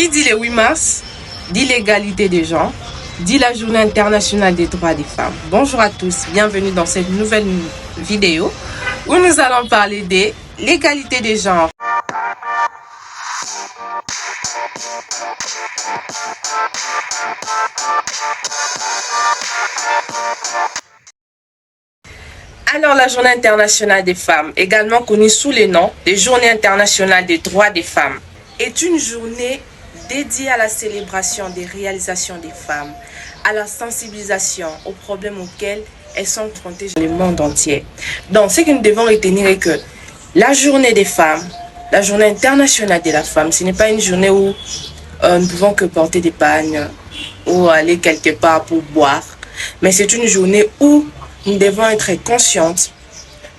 Qui dit le 8 mars, dit l'égalité des genres, dit la journée internationale des droits des femmes. Bonjour à tous, bienvenue dans cette nouvelle vidéo où nous allons parler de l'égalité des genres. Alors, la Journée internationale des femmes, également connue sous le nom de Journée internationale des droits des femmes, est une journée dédiée à la célébration des réalisations des femmes, à la sensibilisation aux problèmes auxquels elles sont confrontées dans le monde entier. Donc, ce que nous devons retenir est que la Journée des femmes, la Journée internationale de la femme, ce n'est pas une journée où nous ne pouvons que porter des pagnes ou aller quelque part pour boire, mais c'est une journée où nous devons être conscientes,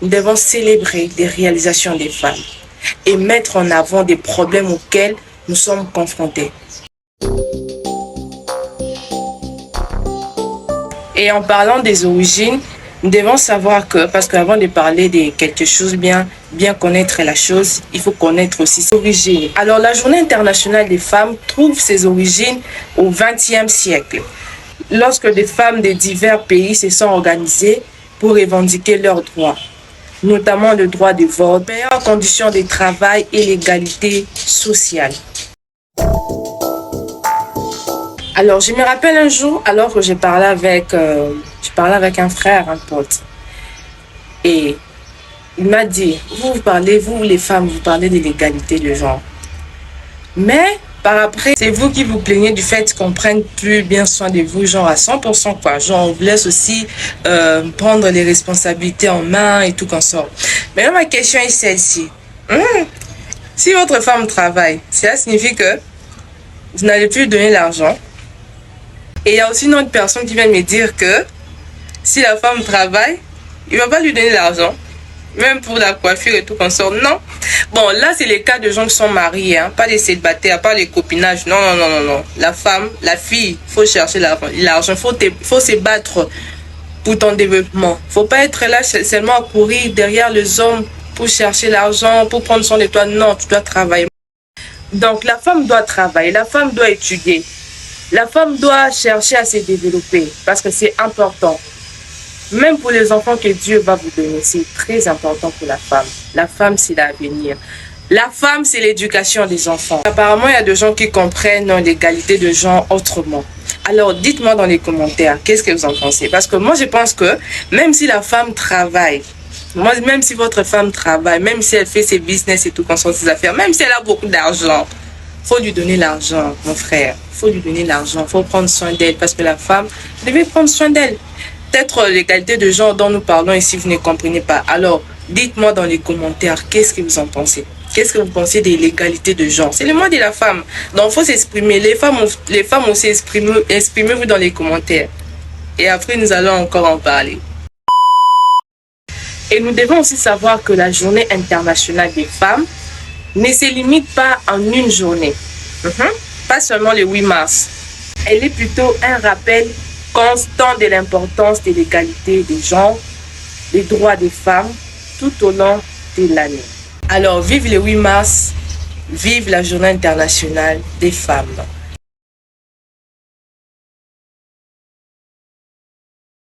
nous devons célébrer les réalisations des femmes et mettre en avant des problèmes auxquels nous sommes confrontés. Et en parlant des origines, nous devons savoir que, parce qu'avant de parler de quelque chose, bien connaître la chose, il faut connaître aussi ses origines. Alors la Journée internationale des femmes trouve ses origines au XXe siècle, lorsque des femmes de divers pays se sont organisées pour revendiquer leurs droits, notamment le droit de vote, meilleures conditions de travail et l'égalité sociale. Alors, je me rappelle un jour, alors que je parlais avec un frère, un pote, et il m'a dit, vous les femmes, vous parlez de l'égalité de genre. Mais par après, c'est vous qui vous plaignez du fait qu'on prenne plus bien soin de vous, genre à 100%, quoi. Genre, on vous laisse aussi prendre les responsabilités en main et tout comme ça. Mais là, ma question est celle-ci. Si votre femme travaille, cela signifie que vous n'allez plus lui donner l'argent. Et il y a aussi une autre personne qui vient me dire que si la femme travaille, il ne va pas lui donner l'argent. Même pour la coiffure et tout comme ça. Non. Bon, là, c'est les cas de gens qui sont mariés, hein, pas des célibataires, pas les copinages. Non. La femme, la fille, il faut chercher l'argent. Faut se battre pour ton développement. Faut pas être là seulement à courir derrière les hommes pour chercher l'argent, pour prendre soin de toi. Non, tu dois travailler. Donc, la femme doit travailler, la femme doit étudier. La femme doit chercher à se développer parce que c'est important. Même pour les enfants que Dieu va vous donner, c'est très important pour la femme. La femme, c'est l'avenir. La femme, c'est l'éducation des enfants. Apparemment, il y a des gens qui comprennent l'égalité de genre autrement. Alors, dites-moi dans les commentaires, qu'est-ce que vous en pensez? Parce que moi, je pense que même si la femme travaille, même si votre femme travaille, même si elle fait ses business et tout, concentre ses affaires, même si elle a beaucoup d'argent, faut lui donner l'argent, mon frère. Faut lui donner l'argent. Faut prendre soin d'elle parce que la femme devait prendre soin d'elle. Peut-être l'égalité de genre dont nous parlons ici, vous ne comprenez pas. Alors, dites-moi dans les commentaires, qu'est-ce que vous en pensez? Qu'est-ce que vous pensez de l'égalité de genre? C'est le mois de la femme. Donc, il faut s'exprimer. Les femmes aussi, exprimez-vous dans les commentaires. Et après, nous allons encore en parler. Et nous devons aussi savoir que la Journée internationale des femmes ne se limite pas en une journée. Pas seulement le 8 mars. Elle est plutôt un rappel constant de l'importance de l'égalité des genres, des droits des femmes tout au long de l'année. Alors, vive le 8 mars, vive la Journée internationale des femmes.